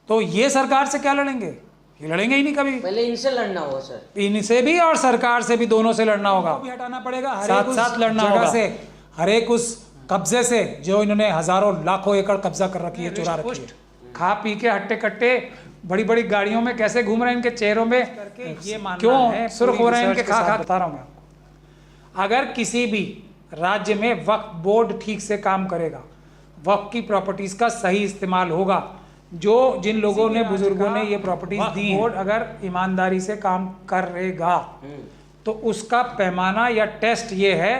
तो ये सरकार से क्या लड़ेंगे? ये लड़ेंगे ही नहीं कभी। पहले इनसे लड़ना होगा सर, इनसे भी और सरकार से भी, दोनों से लड़ना होगा। भी हटाना पड़ेगा, साथ साथ लड़ना होगा से, हर एक उस कब्जे से जो इन्होंने हजारों लाखों एकड़ कब्जा कर रखी है, चुरा रखी है। खा पी के हट्टे कट्टे बड़ी बड़ी गाड़ियों में कैसे घूम रहे हैं, इनके चेहरों में ये क्यों सुर्ख हो रहे हैं इनके खा खा। बता रहा हूं मैं आपको, अगर किसी भी राज्य में वक्फ बोर्ड ठीक से काम करेगा, वक्फ की प्रॉपर्टीज का सही इस्तेमाल होगा, जो जिन लोगों ने, बुजुर्गों ने ये प्रॉपर्टीज दी, बोर्ड अगर ईमानदारी से काम करेगा तो उसका पैमाना या टेस्ट ये है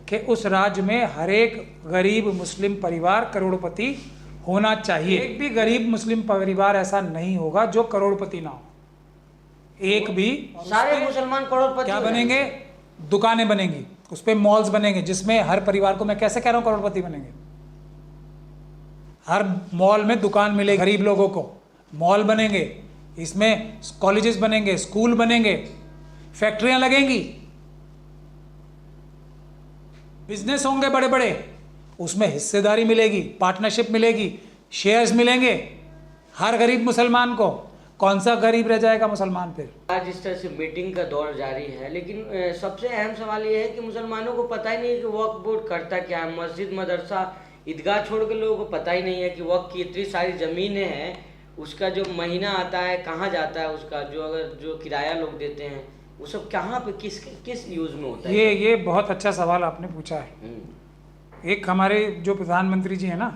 कि उस राज्य में हर एक गरीब मुस्लिम परिवार करोड़पति होना चाहिए। एक भी गरीब मुस्लिम परिवार ऐसा नहीं होगा जो करोड़पति ना हो, एक भी। सारे मुसलमान करोड़पति क्या बनेंगे? दुकानें बनेंगी, उस पे मॉल्स बनेंगे जिसमें हर परिवार को, मैं कैसे कह रहा हूं करोड़पति बनेंगे, हर मॉल में दुकान मिलेगी गरीब लोगों को, मॉल बनेंगे, इसमें कॉलेजेस बनेंगे, स्कूल बनेंगे, फैक्ट्रियां लगेंगी, बिजनेस होंगे बड़े बड़े, उसमें हिस्सेदारी मिलेगी, पार्टनरशिप मिलेगी, शेयर्स मिलेंगे हर गरीब मुसलमान को। कौन सा गरीब रह जाएगा मुसलमान फिर? आज इस तरह से मीटिंग का दौर जारी है, लेकिन सबसे अहम सवाल ये है कि मुसलमानों को पता ही नहीं है कि वक्फ बोर्ड करता क्या है। मस्जिद, मदरसा, ईदगाह छोड़ के लोगों को पता ही नहीं है कि वक्फ की इतनी सारी ज़मीनें हैं, उसका जो महीना आता है कहाँ जाता है, उसका जो किराया लोग देते हैं वो सब कहाँ पे किस यूज़ में होता है। ये बहुत अच्छा सवाल आपने पूछा है। एक हमारे जो प्रधानमंत्री जी हैं ना,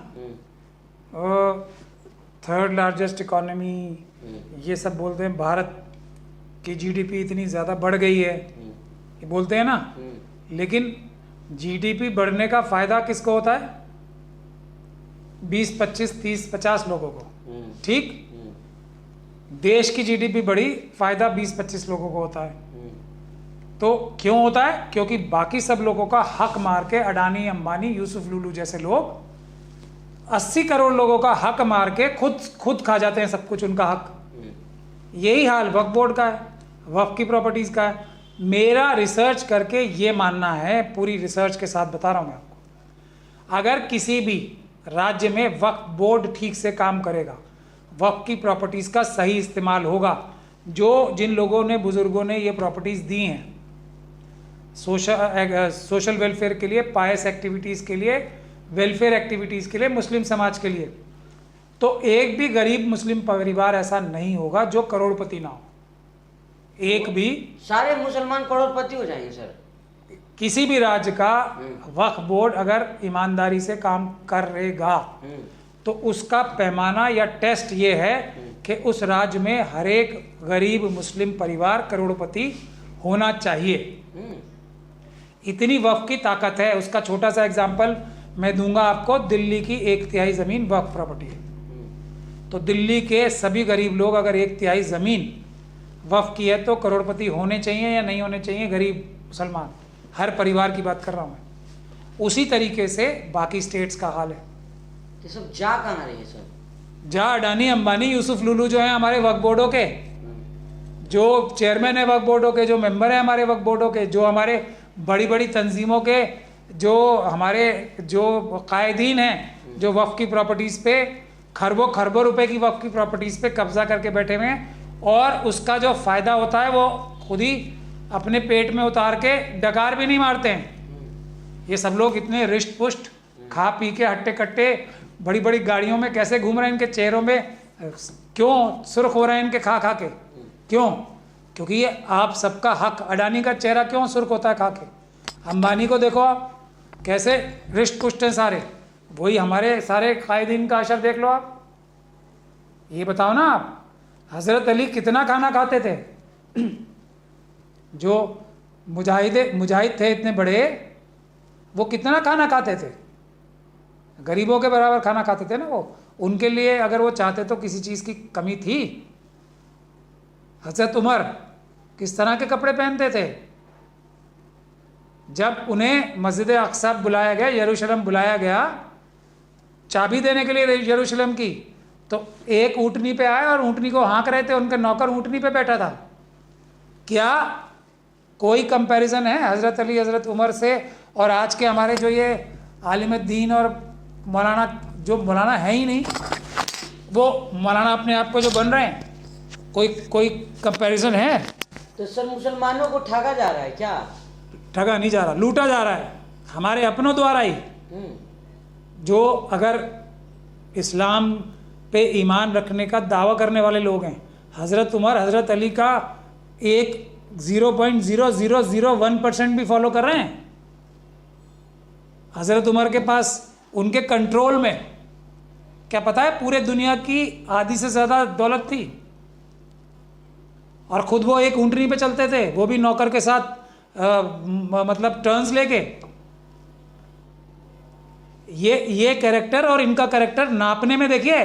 थर्ड लार्जेस्ट इकोनॉमी, ये सब बोलते हैं, भारत की जीडीपी इतनी ज़्यादा बढ़ गई है, ये बोलते हैं ना, लेकिन जीडीपी बढ़ने का फ़ायदा किसको होता है? 20, 25, 30, 50 लोगों को, ठीक? देश की जीडीपी बढ़ी, फ़ायदा 20-25 लोगों को होता है। तो क्यों होता है? क्योंकि बाकी सब लोगों का हक मार के अडानी, अंबानी, यूसुफ लुलू जैसे लोग 80 करोड़ लोगों का हक मार के खुद खा जाते हैं सब कुछ, उनका हक। यही हाल वक्फ बोर्ड का है, वक्फ की प्रॉपर्टीज का है। मेरा रिसर्च करके ये मानना है, पूरी रिसर्च के साथ बता रहा हूं मैं आपको, अगर किसी भी राज्य में वक्फ बोर्ड ठीक से काम करेगा, वक्फ की प्रॉपर्टीज का सही इस्तेमाल होगा, जो जिन लोगों ने, बुजुर्गों ने ये प्रॉपर्टीज दी हैं सोशल वेलफेयर के लिए, पायस एक्टिविटीज़ के लिए, वेलफेयर एक्टिविटीज़ के लिए, मुस्लिम समाज के लिए, तो एक भी गरीब मुस्लिम परिवार ऐसा नहीं होगा जो करोड़पति ना हो, एक भी। सारे मुसलमान करोड़पति हो जाएंगे सर। किसी भी राज्य का वक्फ बोर्ड अगर ईमानदारी से काम करेगा तो उसका पैमाना या टेस्ट ये है कि उस राज्य में हर एक गरीब मुस्लिम परिवार करोड़पति होना चाहिए। इतनी वक्फ की ताकत है। उसका छोटा सा एग्जाम्पल मैं दूंगा आपको। दिल्ली की 1/3 ज़मीन वक्फ प्रॉपर्टी है, तो दिल्ली के सभी गरीब लोग अगर 1/3 ज़मीन वक्फ की है तो करोड़पति होने चाहिए या नहीं होने चाहिए? गरीब मुसलमान, हर परिवार की बात कर रहा हूँ मैं। उसी तरीके से बाकी स्टेट्स का हाल है। ये सब जा कहाँ रही है सर? जा अडानी, अंबानी, यूसुफ लुलू जो हैं हमारे वक्फ बोर्डों के, जो चेयरमैन है वक्फ बोर्डों के, जो मेंबर है हमारे वक्फ बोर्डों के, जो हमारे बड़ी बड़ी तंजीमों के, जो हमारे जो कायदीन हैं, जो वक्फ की प्रॉपर्टीज़ पे खरबों रुपए की वक्फ की प्रॉपर्टीज़ पे कब्जा करके बैठे हुए हैं, और उसका जो फ़ायदा होता है वो खुद ही अपने पेट में उतार के डकार भी नहीं मारते हैं। ये सब लोग इतने रिष्ट पुष्ट खा पी के हट्टे कट्टे बड़ी बड़ी गाड़ियों में कैसे घूम रहे हैं, इनके चेहरों में क्यों सुर्ख हो रहे हैं इनके खा खा के? क्यों? क्योंकि ये आप सबका हक। अडानी का चेहरा क्यों सुर्ख होता है खा के? अंबानी को देखो आप कैसे रिष्ट पुष्ट हैं सारे, वही हमारे सारे कायदीन का असर देख लो आप। ये बताओ ना आप, हज़रत अली कितना खाना खाते थे? जो मुजाहिद थे इतने बड़े, वो कितना खाना खाते थे? गरीबों के बराबर खाना खाते थे ना वो। उनके लिए अगर वो चाहते तो किसी चीज़ की कमी थी? हज़रत उमर किस तरह के कपड़े पहनते थे? जब उन्हें मस्जिद अक्सा बुलाया गया, यरूशलेम बुलाया गया चाबी देने के लिए यरूशलेम की, तो एक ऊँटनी पे आए और ऊँटनी को हाँक रहे थे, उनका नौकर ऊँटनी पे बैठा था। क्या कोई कंपैरिजन है हज़रत अली, हज़रत उमर से और आज के हमारे जो ये आलिम दीन और मौलाना, जो मौलाना है ही नहीं, वो मौलाना अपने आप को जो बन रहे हैं, कोई कंपैरिजन है? तो सर मुसलमानों को ठगा जा रहा है क्या? ठगा नहीं जा रहा, लूटा जा रहा है हमारे अपनों द्वारा ही। जो अगर इस्लाम पे ईमान रखने का दावा करने वाले लोग हैं, हज़रत उमर, हज़रत अली का एक 0.0001% भी फॉलो कर रहे हैं। हज़रत उमर के पास उनके कंट्रोल में क्या पता है पूरे दुनिया की आधी से ज़्यादा दौलत थी, और ख़ुद वो एक ऊँटनी पे चलते थे, वो भी नौकर के साथ मतलब टर्न्स लेके। ये कैरेक्टर और इनका कैरेक्टर नापने में देखिए,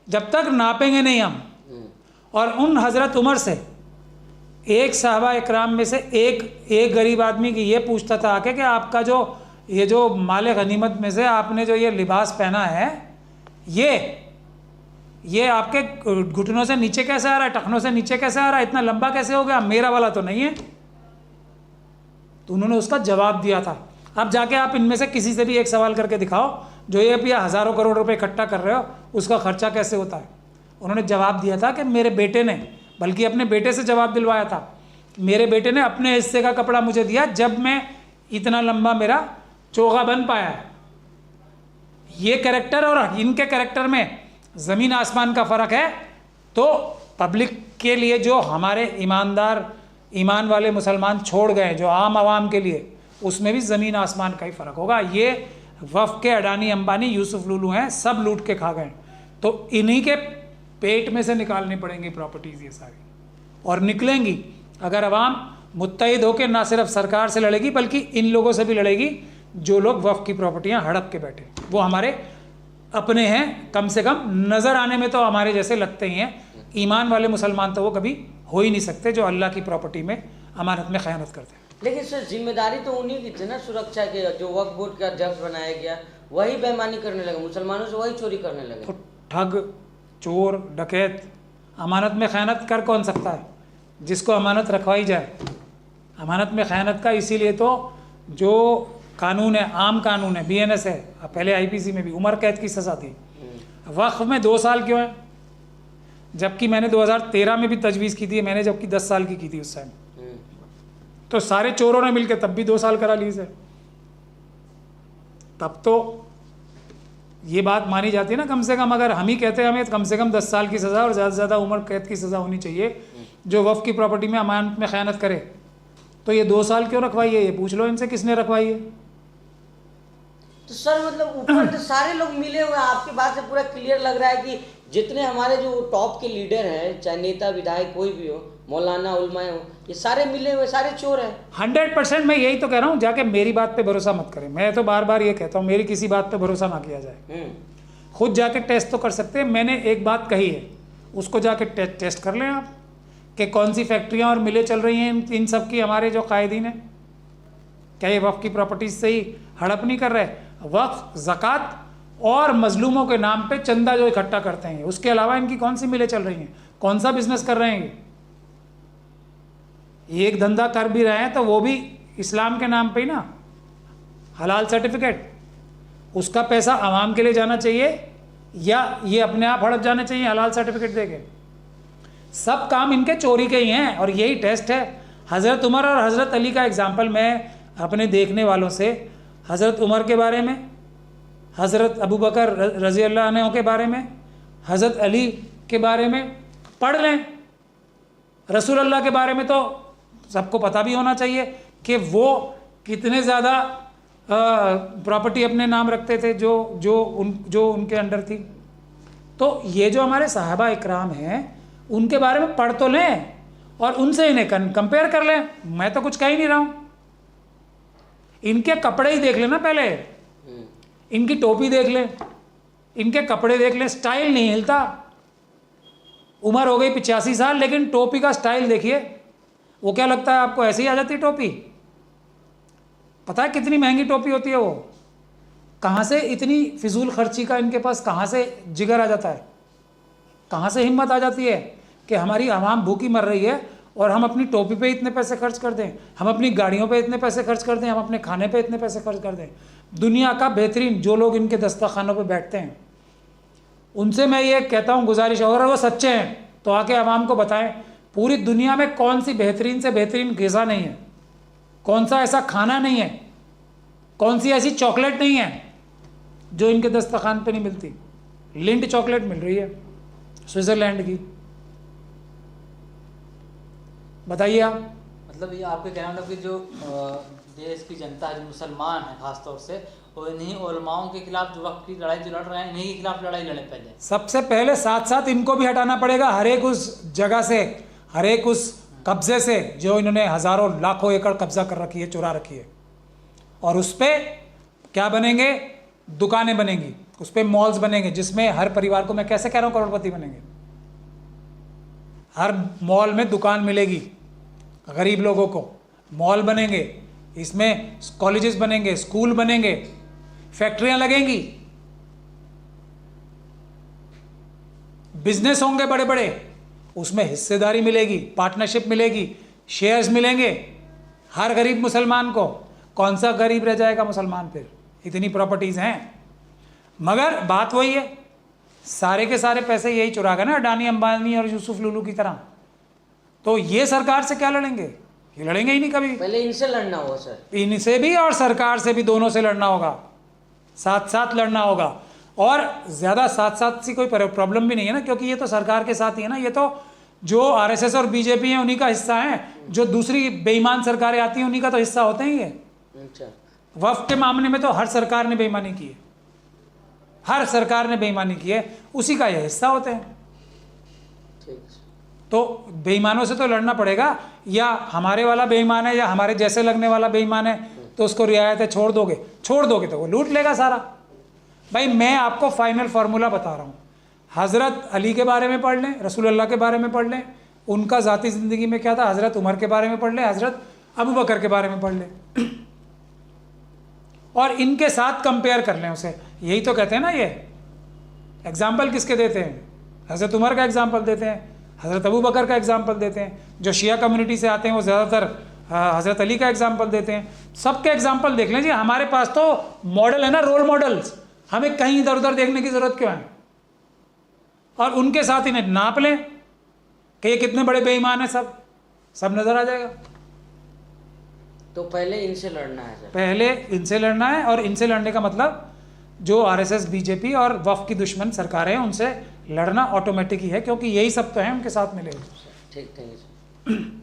जब तक नापेंगे नहीं हम, और उन हज़रत उमर से एक साहबा इकराम में से एक गरीब आदमी की ये पूछता था आके कि आपका जो ये जो माले गनीमत में से आपने जो ये लिबास पहना है, ये आपके घुटनों से नीचे कैसे आ रहा है, टखनों से नीचे कैसे आ रहा है, इतना लंबा कैसे हो गया, मेरा वाला तो नहीं है। तो उन्होंने उसका जवाब दिया था। अब जाके आप इनमें से किसी से भी एक सवाल करके दिखाओ, जो ये भी हज़ारों करोड़ रुपए इकट्ठा कर रहे हो, उसका खर्चा कैसे होता है। उन्होंने जवाब दिया था कि मेरे बेटे ने, बल्कि अपने बेटे से जवाब दिलवाया था, मेरे बेटे ने अपने हिस्से का कपड़ा मुझे दिया जब मैं इतना लंबा मेरा चोगा बन पाया। ये कैरेक्टर और इनके कैरेक्टर में ज़मीन आसमान का फ़र्क है। तो पब्लिक के लिए जो हमारे ईमानदार, ईमान वाले मुसलमान छोड़ गए, जो आम आवाम के लिए, उसमें भी ज़मीन आसमान का ही फ़र्क होगा। ये वफ़ के अडानी अंबानी यूसुफ लूलू हैं, सब लूट के खा गए, तो इन्हीं के पेट में से निकालनी पड़ेंगी प्रॉपर्टीज़ ये सारी, और निकलेंगी अगर अवाम मुत्तहिद होकर ना सिर्फ सरकार से लड़ेगी बल्कि इन लोगों से भी लड़ेगी जो लोग वफ़ की प्रॉपर्टियां हड़प के बैठे। वो हमारे अपने हैं, कम से कम नज़र आने में तो हमारे जैसे लगते ही हैं। ईमान वाले मुसलमान तो वो कभी हो ही नहीं सकते जो अल्लाह की प्रॉपर्टी में अमानत में ख़यानत करते हैं। लेकिन सर जिम्मेदारी तो उन्हीं की थी ना सुरक्षा के, जो वक्फ बोर्ड का अध्यक्ष बनाया गया वही बेईमानी करने लगे, मुसलमानों से वही चोरी करने लगे। तो ठग, चोर, डकैत अमानत में ख़यानत कर कौन सकता है? जिसको अमानत रखवाई जाए। अमानत में ख़यानत का इसीलिए तो जो कानून है, आम कानून है, BNS है, पहले IPC में भी उम्र कैद की सज़ा थी। वक्फ में 2 साल क्यों है? जबकि मैंने 2013 में भी तजवीज़ की थी, मैंने जबकि 10 साल की थी उस टाइम। तो सारे चोरों ने मिलकर तब भी 2 साल करा ली से। तब तो ये बात मानी जाती है ना, कम से कम अगर हम ही कहते हैं हमें कम से कम 10 साल की सज़ा और ज़्यादा से ज़्यादा उम्र कैद की सज़ा होनी चाहिए जो वफ़ की प्रॉपर्टी में अमानत में ख़यानत करे, तो ये 2 साल क्यों रखवाई है? ये पूछ लो इनसे किसने रखवाई है। तो सर मतलब ऊपर तो सारे लोग मिले हुए हैं, आपकी बात से पूरा क्लियर लग रहा है कि जितने हमारे जो टॉप के लीडर हैं, चाहे नेता विधायक कोई भी हो, मौलाना उलमा हो, ये सारे मिले हुए, सारे चोर हैं। 100% मैं यही तो कह रहा हूँ, जाके मेरी बात पे भरोसा मत करें। मैं तो बार बार ये कहता हूँ मेरी किसी बात पे भरोसा ना किया जाए। खुद जाके टेस्ट तो कर सकते हैं। मैंने एक बात कही है, उसको जाके टेस्ट कर लें आप कि कौन सी फैक्ट्रियाँ और मिलें चल रही हैं इन सब की, हमारे जो कायदीन हैं, क्या ये वफ़ की प्रॉपर्टीज से ही हड़प नहीं कर रहे? वक्फ, ज़कात और मजलूमों के नाम पे चंदा जो इकट्ठा करते हैं, उसके अलावा इनकी कौन सी मिलें चल रही हैं? कौन सा बिजनेस कर रहे हैं? ये एक धंधा कर भी रहे हैं तो वो भी इस्लाम के नाम पे ही ना, हलाल सर्टिफिकेट, उसका पैसा आवाम के लिए जाना चाहिए या ये अपने आप हड़प जाने चाहिए हलाल सर्टिफिकेट देके? सब काम इनके चोरी के ही हैं, और यही टेस्ट है। हज़रत उमर और हज़रत अली का एग्जाम्पल मैं अपने देखने वालों से हज़रत उमर के बारे में, हज़रत अबू बकर रज़ी अल्लाह अन्हु के बारे में, हज़रत अली के बारे में पढ़ लें। रसूल अल्लाह के बारे में तो सबको पता भी होना चाहिए कि वो कितने ज़्यादा प्रॉपर्टी अपने नाम रखते थे जो उनके अंडर थी। तो ये जो हमारे साहबा इकराम हैं उनके बारे में पढ़ तो लें और उनसे इन्हें कंपेयर कर लें। मैं तो कुछ कह ही नहीं रहा हूँ। इनके कपड़े ही देख लेना पहले, इनकी टोपी देख लें, इनके कपड़े देख लें, स्टाइल नहीं हिलता। उम्र हो गई 85 साल, लेकिन टोपी का स्टाइल देखिए। वो क्या लगता है आपको ऐसे ही आ जाती है टोपी? पता है कितनी महंगी टोपी होती है वो? कहाँ से इतनी फिजूल खर्ची का इनके पास कहाँ से जिगर आ जाता है, कहाँ से हिम्मत आ जाती है कि हमारी आवाम भूखी मर रही है और हम अपनी टोपी पे इतने पैसे खर्च कर दें, हम अपनी गाड़ियों पे इतने पैसे खर्च कर दें, हम अपने खाने पे इतने पैसे खर्च कर दें। दुनिया का बेहतरीन जो लोग इनके दस्तरखानों पे बैठते हैं उनसे मैं ये कहता हूँ, गुजारिश, अगर वो सच्चे हैं तो आके आवाम को बताएं पूरी दुनिया में कौन सी बेहतरीन से बेहतरीन ग़िज़ा नहीं है, कौन सा ऐसा खाना नहीं है, कौन सी ऐसी चॉकलेट नहीं है जो इनके दस्तरखान पे नहीं मिलती। लिंट चॉकलेट मिल रही है स्विट्ज़रलैंड की, बताइए आप। मतलब ये आपके कहना मतलब कि जो देश की जनता है, जो मुसलमान है खास तौर से, वो इन्हीं उलमाओं के खिलाफ जो वक्त की लड़ाई जो लड़ रहे हैं, इन्हीं के खिलाफ लड़ाई लड़े पहले। सबसे पहले साथ साथ इनको भी हटाना पड़ेगा हर एक उस जगह से, हर एक उस कब्जे से जो इन्होंने हज़ारों लाखों एकड़ कब्जा कर रखी है, चुरा रखी है। और उस पर क्या बनेंगे, दुकानें बनेंगी, उस पर मॉल्स बनेंगे, जिसमें हर परिवार को, मैं कैसे कह रहा हूँ करोड़पति बनेंगे, हर मॉल में दुकान मिलेगी गरीब लोगों को, मॉल बनेंगे, इसमें कॉलेजेस बनेंगे, स्कूल बनेंगे, फैक्ट्रियां लगेंगी, बिजनेस होंगे बड़े बड़े, उसमें हिस्सेदारी मिलेगी, पार्टनरशिप मिलेगी, शेयर्स मिलेंगे हर गरीब मुसलमान को। कौन सा गरीब रह जाएगा मुसलमान फिर, इतनी प्रॉपर्टीज़ हैं। मगर बात वही है, सारे के सारे पैसे यही चुरा गए ना अडानी अंबानी और यूसुफ लुलू की तरह। तो ये सरकार से क्या लड़ेंगे, ये लड़ेंगे ही नहीं कभी। पहले इनसे लड़ना होगा सर, इनसे भी और सरकार से भी, दोनों से लड़ना होगा, साथ साथ लड़ना होगा। और ज़्यादा साथ साथ सी कोई प्रॉब्लम भी नहीं है ना, क्योंकि ये तो सरकार के साथ ही है ना, ये तो जो आरएसएस और बीजेपी हैं उन्हीं का हिस्सा है, जो दूसरी बेईमान सरकारें आती हैं उन्हीं का तो हिस्सा होते ही है। अच्छा, वक्फ के मामले में तो हर सरकार ने बेईमानी की है, हर सरकार ने बेईमानी की है, उसी का ये हिस्सा होते हैं। ठीक। तो बेईमानों से तो लड़ना पड़ेगा, या हमारे वाला बेईमान है या हमारे जैसे लगने वाला बेईमान है तो उसको रियायतें छोड़ दोगे तो वो लूट लेगा सारा। भाई मैं आपको फाइनल फार्मूला बता रहा हूँ, हज़रत अली के बारे में पढ़ लें, रसूल अल्लाह के बारे में पढ़ लें, उनका ज़ाती ज़िंदगी में क्या था, हज़रत उमर के बारे में पढ़ लें, हज़रत अबू बकर के बारे में पढ़ लें, और इनके साथ कंपेयर कर लें उसे। यही तो कहते हैं ना, ये एग्जाम्पल किसके देते हैं, हज़रत उमर का एग्जाम्पल देते हैं, हज़रत अबू बकर का एग्जाम्पल देते हैं, जो शिया कम्युनिटी से आते हैं वो ज़्यादातर हज़रत अली का एग्जाम्पल देते हैं। सबके एग्जाम्पल देख लीजिए, हमारे पास तो मॉडल है ना, रोल मॉडल्स, हमें कहीं इधर उधर देखने की ज़रूरत क्यों है। और उनके साथ इन्हें नाप लें कि ये कितने बड़े बेईमान हैं, सब नज़र आ जाएगा। तो पहले इनसे लड़ना है सर, पहले इनसे लड़ना है, और इनसे लड़ने का मतलब जो आरएसएस बीजेपी और वक्फ की दुश्मन सरकारें हैं उनसे लड़ना ऑटोमेटिक ही है, क्योंकि यही सब तो है उनके साथ मिले। ठीक, थैंक यू सर।